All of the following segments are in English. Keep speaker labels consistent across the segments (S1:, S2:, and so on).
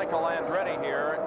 S1: Michael Andretti here.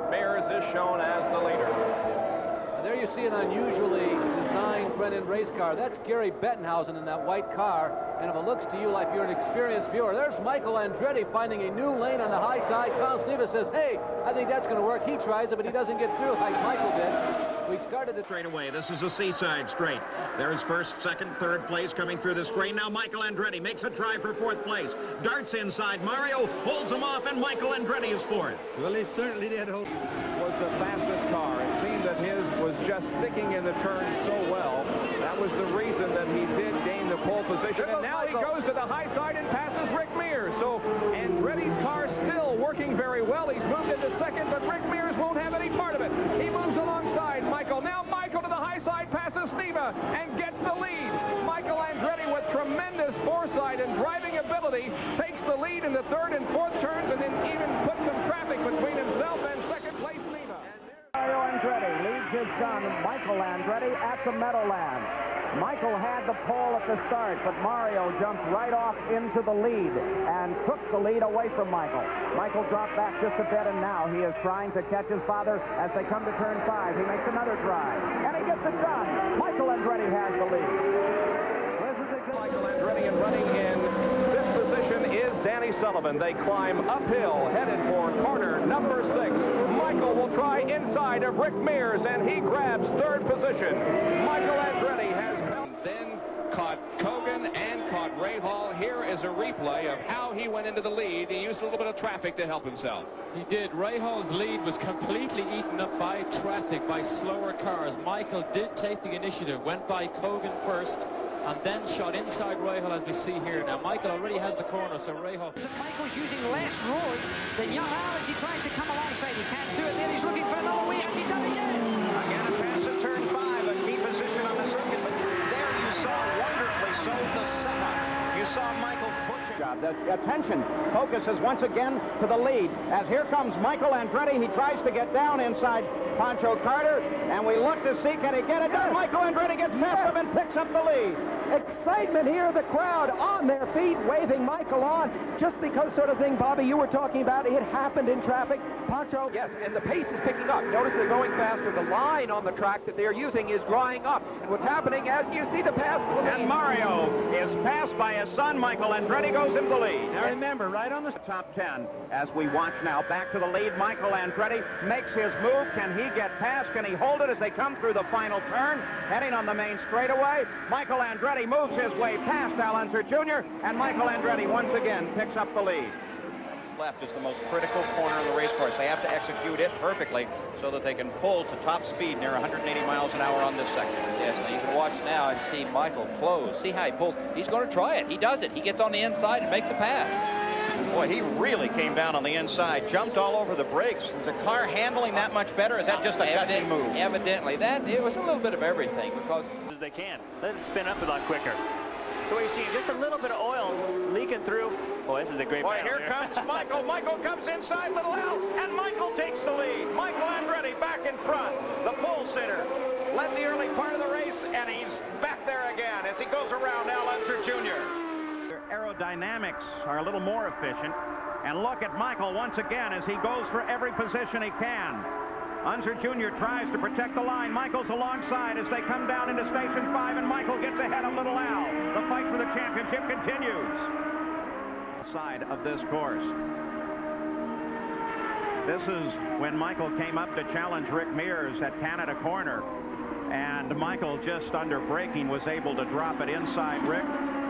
S1: Mears is shown as the leader.
S2: And there you see an unusually designed front-end race car. That's Gary Bettenhausen in that white car. And if it looks to you like you're an experienced viewer, there's Michael Andretti finding a new lane on the high side. Tom Stevens says, hey, I think that's going to work. He tries it, but he doesn't get through like Michael did. We started it
S3: straight away. This is a seaside straight. There's first, second, third place coming through the screen. Now Michael Andretti makes a try for fourth place. Darts inside. Mario holds him off, and Michael Andretti is fourth.
S4: Well, he certainly did.
S1: Was the fastest car. It seemed that his was just sticking in the turn so well. That was the reason that he did gain the pole position. And now he goes to the high side and passes Rick Mears. So Andretti's car still working very well. He's moved into second, but Rick Mears won't have any part of it. He moves alongside Michael. Now Michael to the high side passes Neva and gets the lead. Michael Andretti with tremendous foresight and driving ability takes the lead in the third and fourth turns, and then even puts some traffic between himself and second place Neva.
S5: Mario Andretti leads his son, Michael Andretti, at the Meadowlands. Michael had the pole at the start, but Mario jumped right off into the lead and took the lead away from Michael. Michael dropped back just a bit, and now he is trying to catch his father as they come to turn 5. He makes another try, and he gets it done. Michael Andretti has the lead.
S1: Michael Andretti, and running in fifth position is Danny Sullivan. They climb uphill, headed for corner number 6. Michael will try inside of Rick Mears, and he grabs third position. Michael Andretti has
S6: then caught Kogan and caught Ray Hall. Here is a replay of how he went into the lead. He used a little bit of traffic to help himself.
S7: He did. Ray Hall's lead was completely eaten up by traffic, by slower cars. Michael did take the initiative, went by Kogan first, and then shot inside Ray Hall, as we see here. Now Michael already has the corner, so Ray Hall.
S8: Michael's using less road than young Al as he tries to come alongside. He can't do it there. He's looking for another way. Has he done it yet?
S5: Again, a pass at turn 5, a key position on the circuit. But there you saw wonderfully so the setup. You saw Michael pushing. The attention focuses once again to the lead. As here comes Michael Andretti. He tries to get down inside Pancho Carter, and we look to see, can he get it done? Michael Andretti gets past him and picks up the lead. Excitement here, the crowd on their feet, waving Michael on. Just because sort of thing, Bobby, you were talking about, it happened in traffic. Pancho.
S9: Yes, and the pace is picking up. Notice they're going faster. The line on the track that they're using is drying up. And what's happening as you see the pass.
S5: And Mario is passed by his son, Michael Andretti, goes in the lead. Now remember, right on the top 10, as we watch now, back to the lead, Michael Andretti makes his move. Can he get past? Can he hold it as they come through the final turn? Heading on the main straightaway, Michael Andretti moves his way past Al Unser Jr., and Michael Andretti once again picks up the lead.
S10: Left is the most critical corner of the race course. They have to execute it perfectly so that they can pull to top speed near 180 miles an hour on this section.
S11: Yes, and you can watch now and see Michael close. See how he pulls. He's going to try it. He does it. He gets on the inside and makes a pass.
S10: Boy, he really came down on the inside, jumped all over the brakes. Is the car handling that much better? Is that just a gutsy move?
S11: Evidently. It was a little bit of everything, because
S12: as they can. Let it spin up a lot quicker. So what you see, just a little bit of oil leaking through. Boy, this is a great battle.
S5: Here comes Michael. Michael comes inside Little Al, and Michael takes the lead. Michael Andretti back in front. The pole sitter led the early part of the race, and he's back there again as he goes around Al Unser Jr. Their aerodynamics are a little more efficient. And look at Michael once again as he goes for every position he can. Unser Jr. tries to protect the line. Michael's alongside as they come down into Station 5, and Michael gets ahead of Little Al. The fight for the championship continues. Side of this course. This is when Michael came up to challenge Rick Mears at Canada Corner, and Michael, just under braking, was able to drop it inside Rick,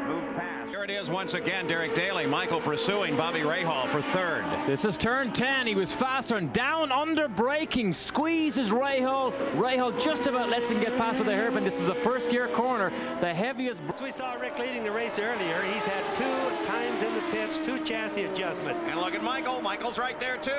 S5: move past. Here it is once again, Derek Daly. Michael pursuing Bobby Rahal for third.
S7: This is turn 10. He was faster and down under braking. Squeezes Rahal. Rahal just about lets him get past with the hairpin. This is a first gear corner. The heaviest.
S4: We saw Rick leading the race earlier. He's had 2 times in the pits, 2 chassis adjustments.
S5: And look at Michael. Michael's right there too.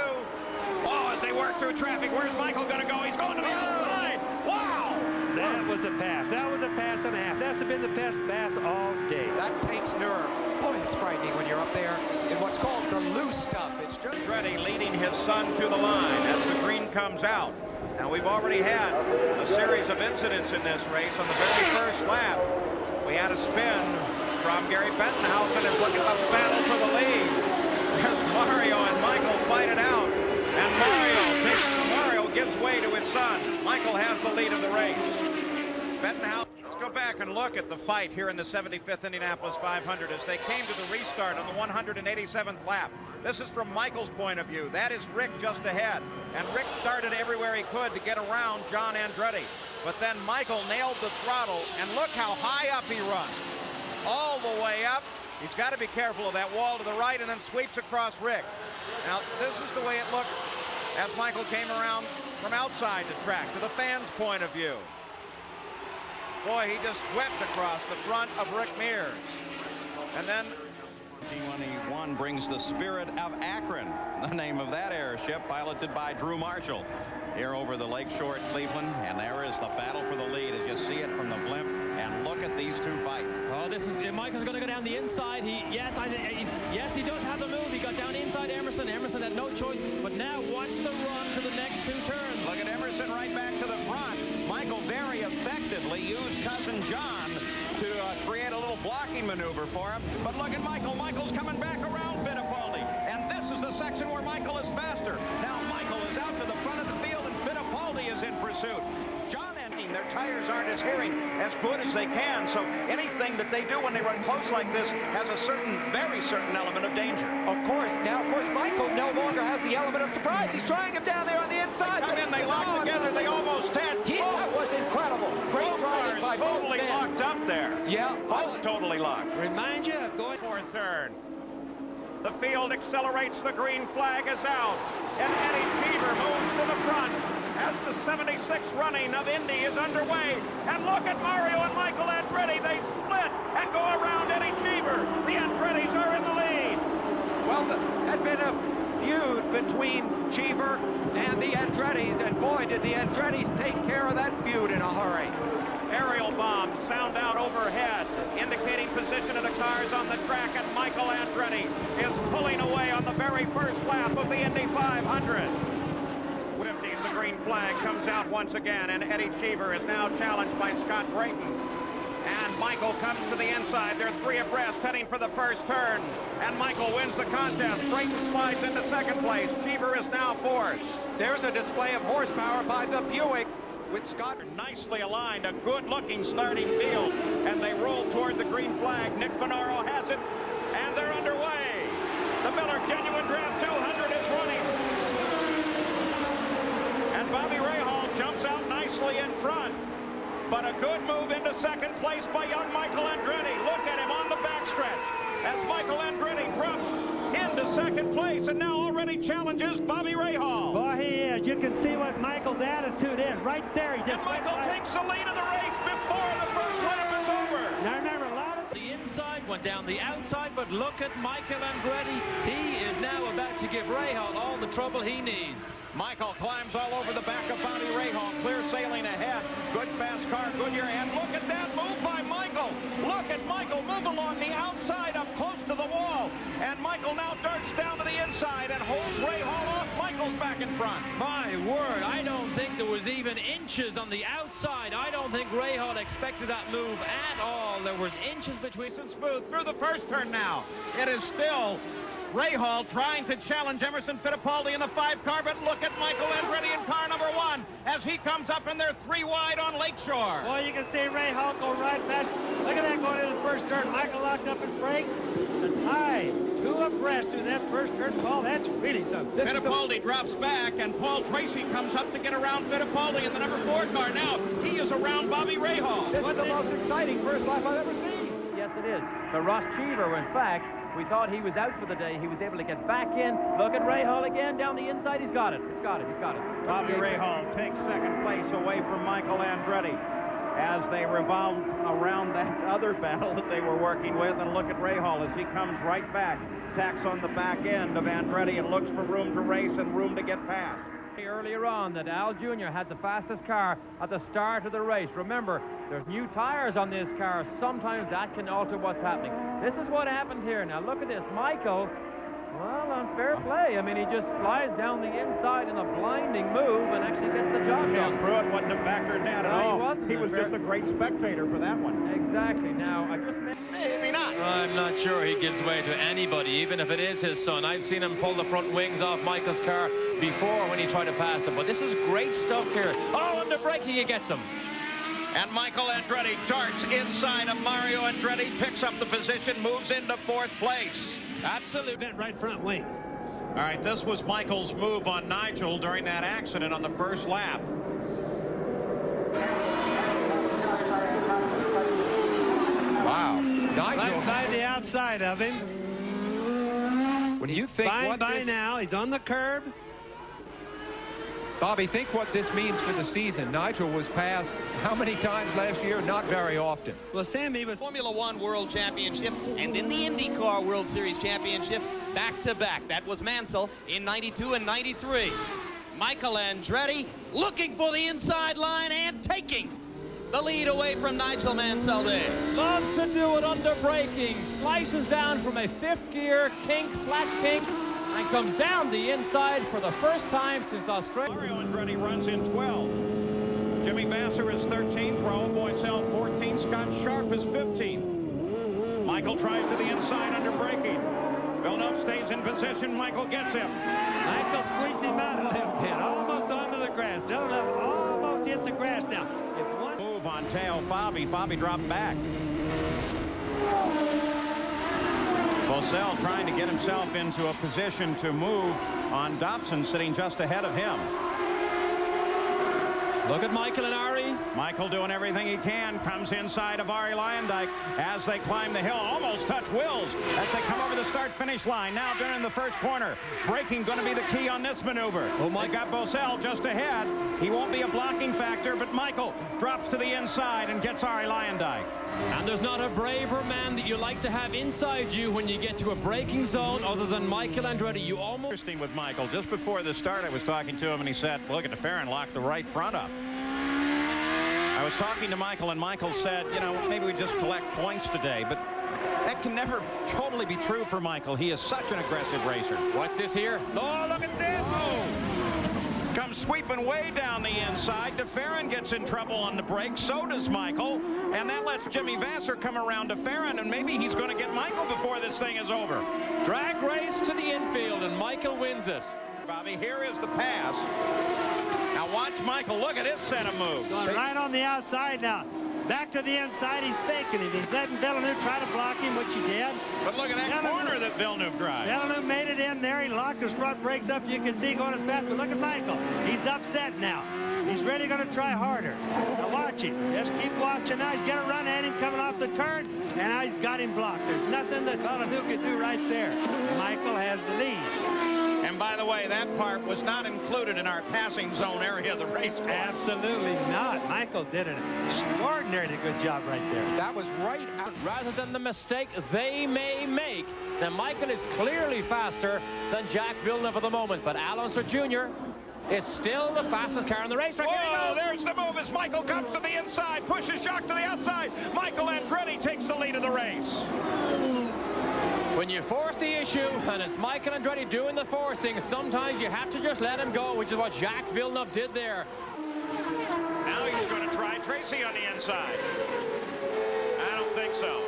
S5: Oh, as they work through traffic, where's Michael going to go? He's going to the other side. Wow!
S4: That was a pass. That was a pass and a half. That's been the best pass all day.
S9: That takes nerve. Boy, it's frightening when you're up there in what's called the loose stuff. It's just
S5: Andretti leading his son to the line as the green comes out. Now, we've already had a series of incidents in this race. On the very first lap, we had a spin from Gary Bettenhausen, and look at the battle for the lead. There's Mario and Michael fight it out. gives way to his son. Michael has the lead of the race. Bettenhausen. Let's go back and look at the fight here in the 75th Indianapolis 500 as they came to the restart on the 187th lap. This is from Michael's point of view. That is Rick just ahead. And Rick started everywhere he could to get around John Andretti. But then Michael nailed the throttle, and look how high up he runs. All the way up. He's got to be careful of that wall to the right and then sweeps across Rick. Now, this is the way it looked as Michael came around from outside the track to the fans' point of view. Boy, he just swept across the front of Rick Mears. And then T-21 brings the Spirit of Akron, the name of that airship, piloted by Drew Marshall. Here over the lakeshore at Cleveland, and there is the battle for the lead as you see it from the blimp. And look at these two fight.
S7: Oh, this is Michael's going to go down the inside. Yes, he does have the move. He got down inside Emerson. Emerson had no choice. But now watch the run to the next two turns.
S5: Look at Emerson right back to the front. Michael very effectively used Cousin John to create a little blocking maneuver for him. But look at Michael. Michael's coming back around Fittipaldi. And this is the section where Michael is faster. Now Michael is out to the front of the field and Fittipaldi is in pursuit. John and their tires aren't as good as they can, so anything that they do when they run close like this has a very certain element of danger.
S9: Of course. Now, of course, Michael no longer has the element of surprise. He's trying him down there on the inside.
S5: They come in, they lock together, they almost did.
S9: That was incredible. Great driving by both
S5: totally
S9: men.
S5: Locked up there.
S9: Yeah.
S5: Both totally locked.
S4: Remind you of going
S5: for third. The field accelerates, the green flag is out, and Eddie Cheever moves to the front as the 76th running of Indy is underway. And look at Mario and Michael Andretti. They split and go around Eddie Cheever. The Andrettis are in the lead.
S9: Well, there had been a feud between Cheever and the Andrettis, and boy, did the Andrettis take care of that feud in a hurry.
S5: Aerial bombs sound out overhead, indicating position of the cars on the track, and Michael Andretti is pulling away on the very first lap of the Indy 500. The green flag comes out once again, and Eddie Cheever is now challenged by Scott Brayton. And Michael comes to the inside. They're three abreast heading for the first turn. And Michael wins the contest. Brayton slides into second place. Cheever is now fourth.
S9: There's a display of horsepower by the Buick with Scott.
S5: Nicely aligned, a good-looking starting field. And they roll toward the green flag. Nick Finaro has it, and they're underway. The Miller Genuine Draft 200 is running. And Bobby Rahal jumps out nicely in front. But a good move into second place by young Michael Andretti. Look at him on the backstretch as Michael Andretti drops into second place and now already challenges Bobby Rahal.
S4: Boy, he is. You can see what Michael's attitude is right there. He just
S5: and Michael takes the lead of the race before the first lap is over.
S4: Now remember, a lot of
S7: the inside went down the outside, but look at Michael Andretti. He is now about to give Rahal all the trouble he needs.
S5: Michael climbs all over the back of Bobby Rahal, clear sailing ahead. Good fast car, Goodyear, and look at that move by Michael. Look at Michael move along the outside up close to the wall. And Michael now darts down to the inside and holds Rahal off. Michael's back in front.
S7: My word, I don't think there was even inches on the outside. I don't think Rahal expected that move at all. There was inches between.
S5: Smooth through the first turn now. It is still Rahal trying to challenge Emerson Fittipaldi in the 5 car, but look at Michael Andretti in car number 1 as he comes up and they're 3 wide on Lakeshore.
S4: Boy, you can see Rahal go right past. Look at that going into the first turn. Michael locked up his brake. The tie, 2 abreast in that first turn, Paul. That's really something.
S5: Fittipaldi drops back, and Paul Tracy comes up to get around Fittipaldi in the number 4 car. Now he is around Bobby Rahal.
S9: This is the most exciting first lap I've ever seen.
S2: Yes, it is. But Ross Cheever, in fact, we thought he was out for the day. He was able to get back in. Look at Rahal again down the inside. He's got it. He's got it. He's got it.
S5: Bobby Rahal takes second place away from Michael Andretti as they revolve around that other battle that they were working with. And look at Rahal as he comes right back, tacks on the back end of Andretti and looks for room to race and room to get past.
S2: Earlier on that Al Jr. had the fastest car at the start of the race. Remember, there's new tires on this car. Sometimes that can alter what's happening. This is what happened here. Now look at this. Michael Well, on fair play. I mean, he just flies down the inside in a blinding move and actually gets the job done.
S3: Pruitt wasn't a factor in that at all.
S2: He wasn't.
S3: He was just a great spectator for that one.
S2: Exactly. Now, I just
S5: Maybe not.
S7: I'm not sure he gives way to anybody, even if it is his son. I've seen him pull the front wings off Michael's car before when he tried to pass him. But this is great stuff here. Oh, under braking, he gets him.
S5: And Michael Andretti darts inside of Mario Andretti, picks up the position, moves into fourth place.
S7: Absolutely.
S4: Right front wing.
S3: All right, this was Michael's move on Nigel during that accident on the first lap.
S9: Wow. Nigel.
S4: Right by the outside of him.
S9: When you think
S4: Fine
S9: what
S4: by
S9: this,
S4: now. He's on the curb.
S9: Bobby, think what this means for the season. Nigel was passed how many times last year? Not very often.
S4: Well, Sammy was
S13: Formula One World Championship and in the IndyCar World Series Championship back-to-back. That was Mansell in 92 and 93. Michael Andretti looking for the inside line and taking the lead away from Nigel Mansell there.
S2: loves to do it under braking. Slices down from a fifth gear kink, flat kink, and comes down the inside for the first time since Australia.
S3: Mario Andretti runs in 12. Jimmy Vasser is 13th. Raul Boisel 14th. Scott Sharp is 15th. Michael tries to the inside under braking. Villeneuve stays in position. Michael gets him.
S4: Michael squeezed him out a little bit, almost onto the grass. Villeneuve almost hit the grass now. If one
S3: Move on Teo Fabi. Fabi dropped back. Boisel trying to get himself into a position to move on Dobson, sitting just ahead of him.
S7: Look at Michael and Ari.
S3: Michael doing everything he can, comes inside of Ari Leyendijk as they climb the hill, almost touch Wills as they come over the start-finish line. Now during the first corner, braking going to be the key on this maneuver.
S7: Oh, Mike.
S3: They got Boisel just ahead. He won't be a blocking factor, but Michael drops to the inside and gets Ari Leyendijk.
S7: And there's not a braver man that you like to have inside you when you get to a braking zone other than Michael Andretti. You almost...
S3: Interesting with Michael. Just before the start, I was talking to him, and he said, look at the Farron locked the right front up. I was talking to Michael, and Michael said, you know, maybe we just collect points today, but that can never totally be true for Michael. He is such an aggressive racer.
S7: Watch this here.
S3: Oh, look at this! Oh. Comes sweeping way down the inside. DeFerrin gets in trouble on the brakes. So does Michael. And that lets Jimmy Vasser come around DeFerrin, and maybe he's going to get Michael before this thing is over.
S7: Drag race to the infield, and Michael wins it.
S3: Bobby, here is the pass. Now watch Michael. Look at his set of moves.
S4: going right on the outside now. Back to the inside. He's faking it. He's letting Villeneuve try to block him, which he did.
S3: But look at that corner that Villeneuve drives.
S4: Villeneuve made it in there. He locked his front brakes up. You can see going as fast. But look at Michael. He's upset now. He's really going to try harder. Now watch him. Just keep watching. Now he's got a run at him coming off the turn. And now he's got him blocked. There's nothing that Villeneuve can do right there. Michael has the lead.
S3: And by the way, that part was not included in our passing zone area of the race course.
S4: Absolutely not. Michael did an extraordinarily good job right there.
S9: That was right out.
S2: Rather than the mistake they may make, then Michael is clearly faster than Jack Villeneuve at the moment. But Al Unser Jr. is still the fastest car on the racetrack.
S3: Whoa, there's the move as Michael comes to the inside, pushes Jacques to the outside. Michael Andretti takes the lead of the race.
S2: When you force the issue, and it's Michael Andretti doing the forcing, sometimes you have to just let him go, which is what Jacques Villeneuve did there.
S3: Now he's going to try Tracy on the inside. I don't think so.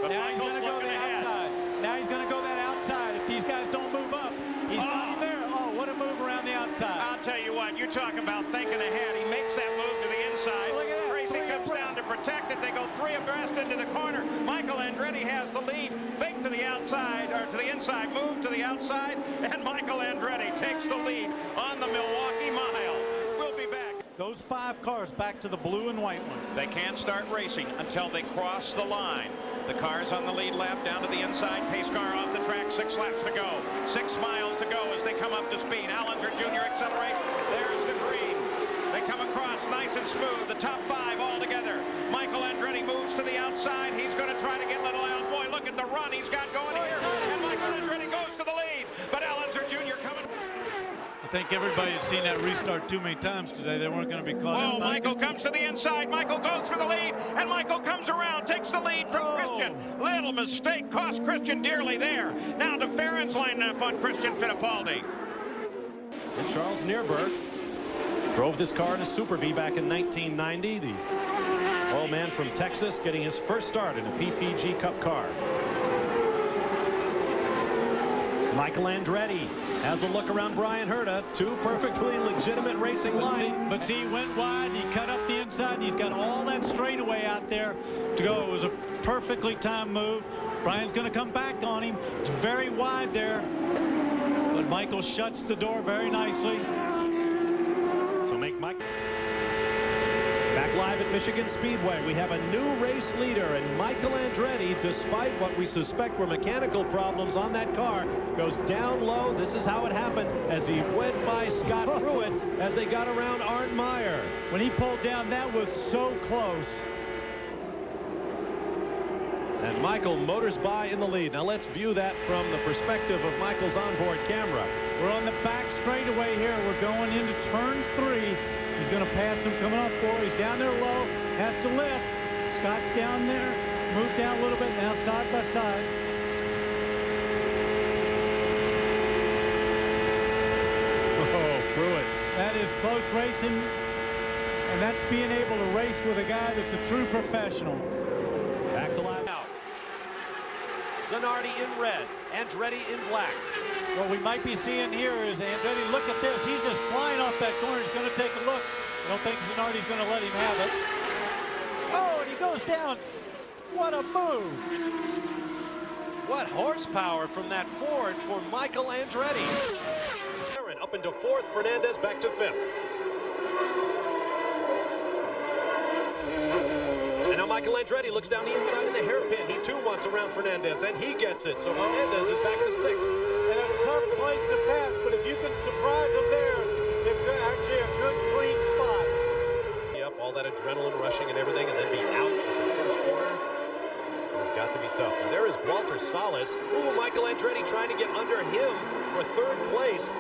S3: But
S14: now
S3: Michael's
S14: he's going to go
S3: looking
S14: that
S3: ahead.
S14: outside. Now he's going to go that outside. If these guys don't move up, he's got him there. Oh, what a move around the outside.
S3: I'll tell you what, you're talking about thinking ahead. He makes that move to the inside.
S14: Look at that.
S3: Tracy comes down to protect it. They go three abreast into the corner. Michael Andretti has the lead. Fake to the outside, or to the inside, move to the outside, and Michael Andretti takes the lead on the Milwaukee Mile. We'll be back.
S14: Those 5 cars back to the blue and white one.
S3: They can't start racing until they cross the line. The car's on the lead lap down to the inside. Pace car off the track. 6 laps to go. 6 miles to go as they come up to speed. Al Unser Jr. accelerates. There's the green. They come across nice and smooth. The top 5 all together. Michael Andretti moves to the outside. He's going to try to get little Al. Boy, look at the run he's got going here. And Michael Andretti goes to the lead. But Al Unser Jr. coming.
S14: I think everybody had seen that restart too many times today. They weren't going to be caught.
S3: Oh, Michael comes to the inside. Michael goes for the lead, and Michael comes around, takes the lead from Christian. Little mistake cost Christian dearly there. Now DeFerrin's lining up on Christian Fittipaldi.
S15: And Charles Neerberg drove this car in a Super V back in 1990. The old man from Texas getting his first start in a PPG Cup car. Michael Andretti has a look around Brian Herta. Two perfectly legitimate racing lines.
S14: But see, he went wide, he cut up the inside, and he's got all that straightaway out there to go. It was a perfectly timed move. Brian's going to come back on him. It's very wide there. But Michael shuts the door very nicely.
S15: So make Mike. Back live at Michigan Speedway, we have a new race leader, and Michael Andretti, despite what we suspect were mechanical problems on that car, goes down low. This is how it happened as he went by Scott Pruitt as they got around Arndt Meyer.
S14: When he pulled down, that was so close.
S15: And Michael motors by in the lead. Now let's view that from the perspective of Michael's onboard camera.
S14: We're on the back straightaway here. We're going into turn 3. He's going to pass him coming off 4. He's down there low, has to lift. Scott's down there, moved down a little bit, now side by side.
S15: Oh, Pruitt.
S14: That is close racing, and that's being able to race with a guy that's a true professional.
S15: Back to line out. Zanardi in red, Andretti in black.
S14: What we might be seeing here is Andretti, look at this. He's just flying off that corner. He's going to take a look. I don't think Zanardi's going to let him have it. Oh, and he goes down. What a move.
S15: What horsepower from that Ford for Michael Andretti. Up into 4th, Fernandez back to 5th. And now Michael Andretti looks down the inside of the hairpin. He too wants around Fernandez, and he gets it. So Fernandez is back to 6th.
S14: And a tough place to pass, but if you can surprise him there, it's actually a good, clean spot.
S15: Yep, all that adrenaline rushing and everything, and then be out in the first corner. It's got to be tough. And there is Walter Salas. Ooh, Michael Andretti trying to get under him for 3rd place.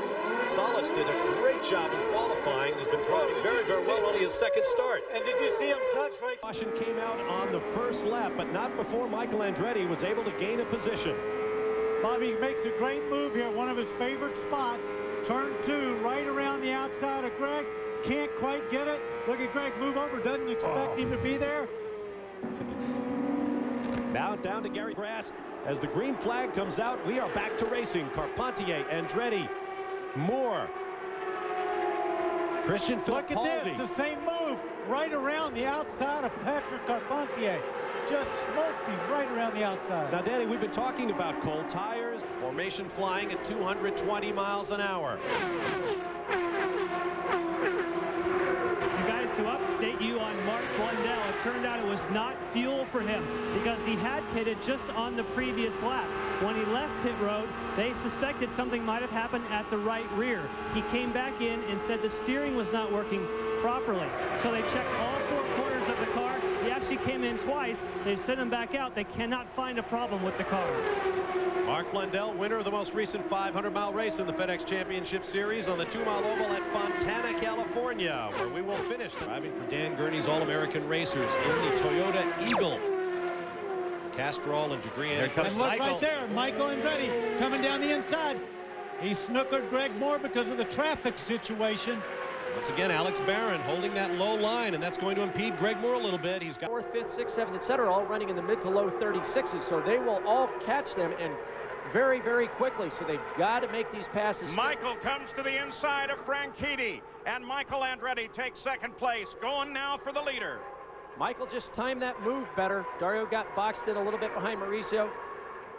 S15: Salas did a great job in qualifying. He's been driving very, very well, only his 2nd start.
S14: And did you see him touch right?
S15: Caution came out on the first lap, but not before Michael Andretti was able to gain a position.
S14: Bobby makes a great move here, one of his favorite spots. Turn 2, right around the outside of Greg. Can't quite get it. Look at Greg move over, doesn't expect him to be there.
S15: Now down to Gary Grass. As the green flag comes out, we are back to racing. Carpentier, Andretti, Moore, Christian Fittipaldi.
S14: Look at this, the same move, right around the outside of Patrick Carpentier. Just smoked him right around the outside.
S15: Now, Danny, we've been talking about cold tires, formation flying at 220 miles an hour.
S16: You guys, to update you on Mark Blundell, it turned out it was not fuel for him because he had pitted just on the previous lap. When he left pit road, they suspected something might have happened at the right rear. He came back in and said the steering was not working properly. So they checked all 4 corners of the car. He actually came in twice. They sent him back out. They cannot find a problem with the car.
S15: Mark Blundell, winner of the most recent 500-mile race in the FedEx Championship Series on the 2-mile oval at Fontana, California, where we will finish. Driving for Dan Gurney's All-American Racers in the Toyota Eagle. Castrol and Degree.
S14: And look right there, Michael Andretti coming down the inside. He snookered Greg Moore because of the traffic situation.
S15: Once again, Alex Barron holding that low line, and that's going to impede Greg Moore a little bit. He's got
S2: 4th, 5th, 6th, 7th, etc., all running in the mid to low 36s, so they will all catch them and very, very quickly. So they've got to make these passes.
S3: Michael comes to the inside of Franchitti, and Michael Andretti takes 2nd place, going now for the leader.
S2: Michael just timed that move better. Dario got boxed in a little bit behind Mauricio.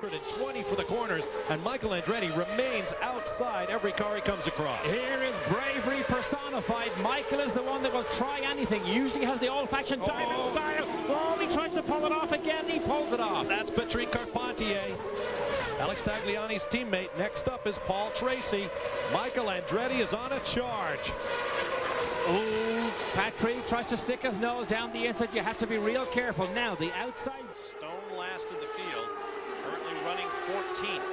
S15: 20 for the corners, and Michael Andretti remains outside every car he comes across.
S17: Here is bravery personified. Michael is the one that will try anything. Usually has the old-fashioned diamond style. Oh, he tries to pull it off again. He pulls it off.
S15: That's Patrick Carpentier. Alex Tagliani's teammate. Next up is Paul Tracy. Michael Andretti is on a charge.
S17: Oh, Patrick tries to stick his nose down the inside. You have to be real careful. Now, the outside.
S15: Stone last in the field. Currently running 14th.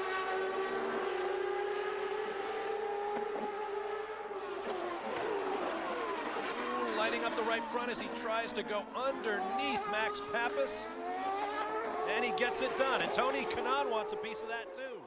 S18: lighting up the right front as he tries to go underneath Max Pappas. And he gets it done. And Tony Kanaan wants a piece of that, too.